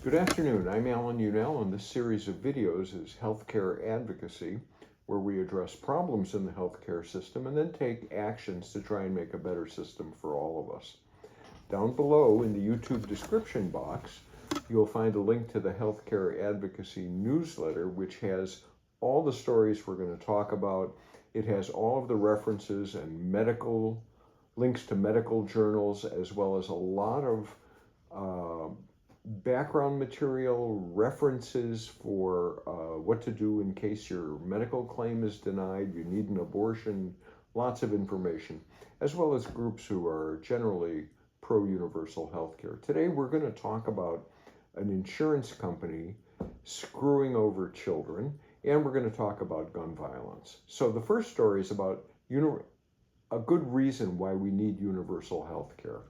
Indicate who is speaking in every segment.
Speaker 1: Good afternoon. I'm Alan Unell, and this series of videos is Healthcare Advocacy, where we address problems in the healthcare system and then take actions to try and make a better system for all of us. Down below in the YouTube description box, you'll find a link to the Healthcare Advocacy newsletter, which has all the stories we're going to talk about. It has all of the references and medical links to medical journals, as well as a lot of background material, references for what to do in case your medical claim is denied, you need an abortion, lots of information, as well as groups who are generally pro-universal healthcare. Today we're going to talk about an insurance company screwing over children, and we're going to talk about gun violence. So the first story is about a good reason why we need universal healthcare.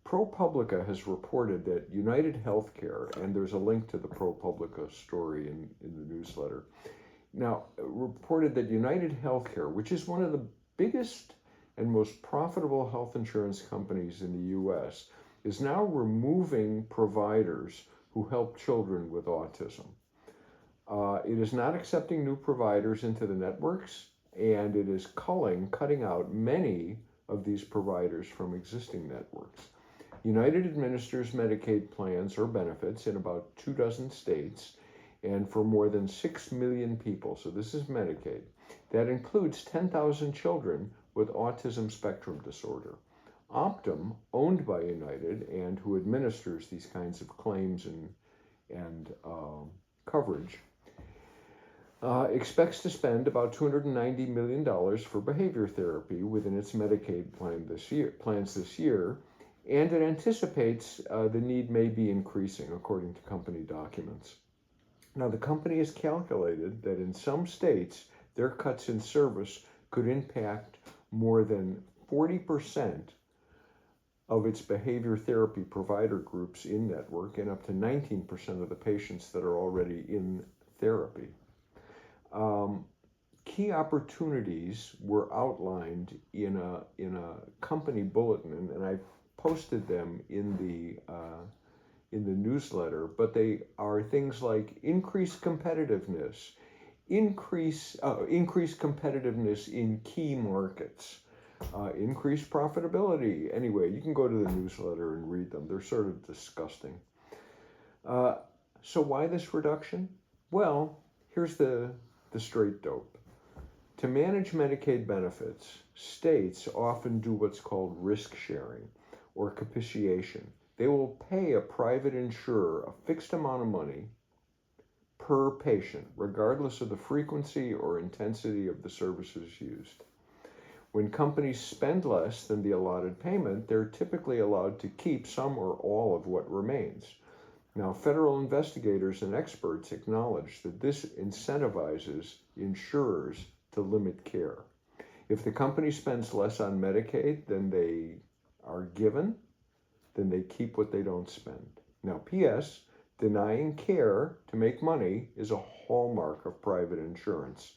Speaker 1: ProPublica has reported that United Healthcare, and there's a link to the ProPublica story in the newsletter, now reported that United Healthcare, which is one of the biggest and most profitable health insurance companies in the U.S., is now removing providers who help children with autism. It is not accepting new providers into the networks, and it is cutting out many of these providers from existing networks. United administers Medicaid plans or benefits in about 24 states and for more than 6 million people. So this is Medicaid. That includes 10,000 children with autism spectrum disorder. Optum, owned by United and who administers these kinds of claims and coverage, expects to spend about $290 million for behavior therapy within its Medicaid plans this year, and it anticipates the need may be increasing, according to company documents. Now, the company has calculated that in some states, their cuts in service could impact more than 40% of its behavior therapy provider groups in network and up to 19% of the patients that are already in therapy. Key opportunities were outlined in a company bulletin, and I've posted them in the newsletter, but they are things like increased competitiveness, increased competitiveness in key markets, increased profitability. Anyway, you can go to the newsletter and read them. They're sort of disgusting. So why this reduction? Well, here's the straight dope. To manage Medicaid benefits, states often do what's called risk sharing or capitiation. They will pay a private insurer a fixed amount of money per patient, regardless of the frequency or intensity of the services used. When companies spend less than the allotted payment, they're typically allowed to keep some or all of what remains. Now, federal investigators and experts acknowledge that this incentivizes insurers to limit care. If the company spends less on Medicaid than they are given, then they keep what they don't spend. Now, P.S., denying care to make money is a hallmark of private insurance.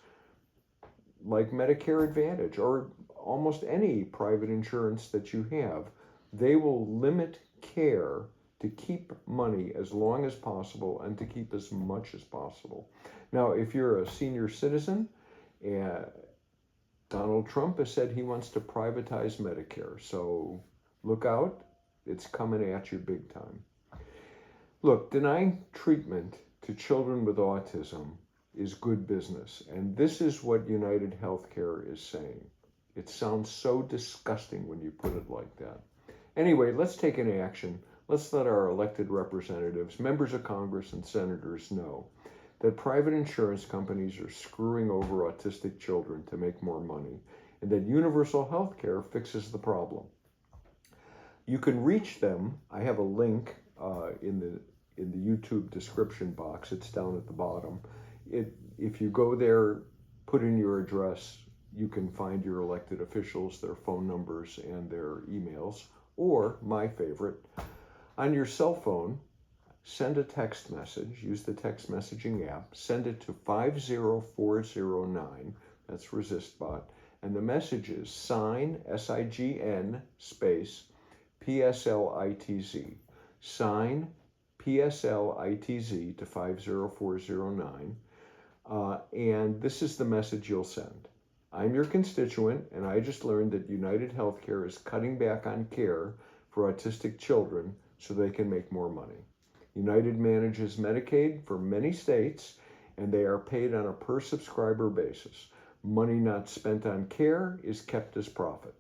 Speaker 1: Like Medicare Advantage or almost any private insurance that you have, they will limit care to keep money as long as possible and to keep as much as possible. Now, if you're a senior citizen, Donald Trump has said he wants to privatize Medicare, so look out, it's coming at you big time. Look, denying treatment to children with autism is good business, and this is what United Healthcare is saying. It sounds so disgusting when you put it like that. Anyway, let's take an action. Let's let our elected representatives, members of Congress, and senators know that private insurance companies are screwing over autistic children to make more money, and that universal health care fixes the problem. You can reach them. I have a link in the YouTube description box. It's down at the bottom. If you go there, put in your address, you can find your elected officials, their phone numbers, and their emails. Or, my favorite, on your cell phone, send a text message, use the text messaging app, send it to 50409, that's ResistBot, and the message is sign, S-I-G-N, space, P-S-L-I-T-Z, sign, PSLITZ to 50409. And this is the message you'll send. I'm your constituent, and I just learned that United Healthcare is cutting back on care for autistic children so they can make more money. United manages Medicaid for many states, and they are paid on a per subscriber basis. Money not spent on care is kept as profit.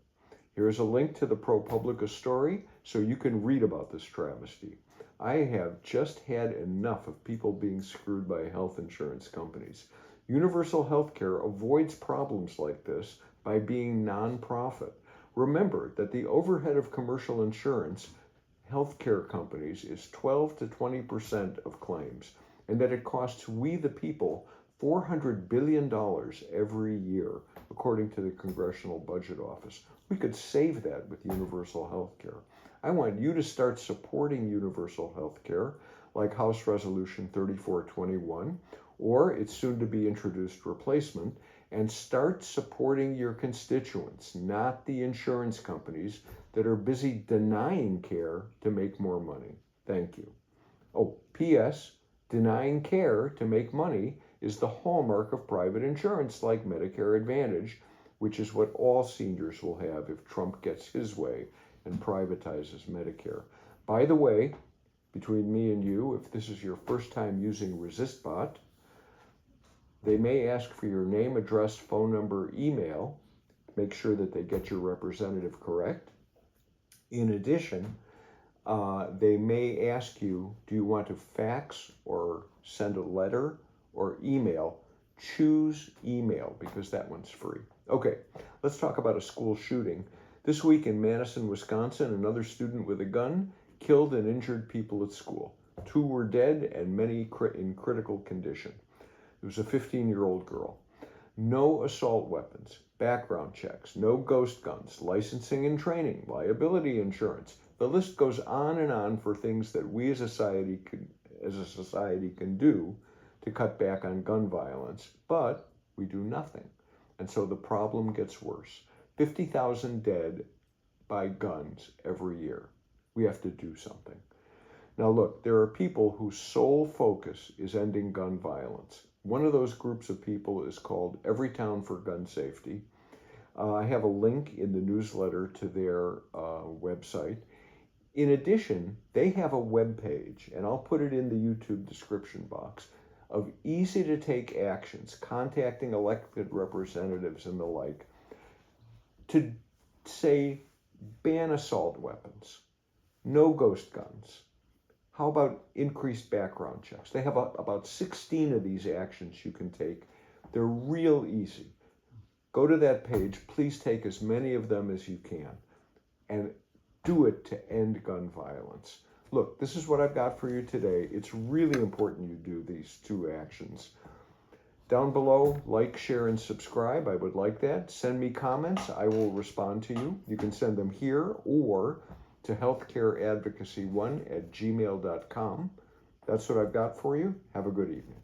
Speaker 1: Here's a link to the ProPublica story so you can read about this travesty. I have just had enough of people being screwed by health insurance companies. Universal healthcare avoids problems like this by being non-profit. Remember that the overhead of commercial insurance healthcare companies is 12 to 20% of claims, and that it costs we the people $400 billion every year, according to the Congressional Budget Office. We could save that with universal healthcare. I want you to start supporting universal healthcare, like House Resolution 3421, or its soon-to-be introduced replacement, and start supporting your constituents, not the insurance companies that are busy denying care to make more money. Thank you. Oh, P.S. Denying care to make money is the hallmark of private insurance like Medicare Advantage, which is what all seniors will have if Trump gets his way and privatizes Medicare. By the way, between me and you, if this is your first time using ResistBot, they may ask for your name, address, phone number, email. Make sure that they get your representative correct. In addition, they may ask you, do you want to fax or send a letter or email? Choose email because that one's free. Okay, let's talk about a school shooting. This week in Madison, Wisconsin, another student with a gun killed and injured people at school. 2 were dead and many in critical condition. It was a 15-year-old girl. No assault weapons, background checks, no ghost guns, licensing and training, liability insurance. The list goes on and on for things that we as a society can do to cut back on gun violence, but we do nothing. And so the problem gets worse. 50,000 dead by guns every year. We have to do something. Now look, there are people whose sole focus is ending gun violence. One of those groups of people is called Everytown for Gun Safety. I have a link in the newsletter to their website. In addition, they have a web page, and I'll put it in the YouTube description box, of easy-to-take actions, contacting elected representatives and the like, to say, ban assault weapons, no ghost guns. How about increased background checks? They have about 16 of these actions you can take. They're real easy. Go to that page. Please take as many of them as you can and do it to end gun violence. Look, this is what I've got for you today. It's really important you do these 2 actions. Down below, like, share, and subscribe. I would like that. Send me comments. I will respond to you. You can send them here or to healthcareadvocacy1@gmail.com. That's what I've got for you. Have a good evening.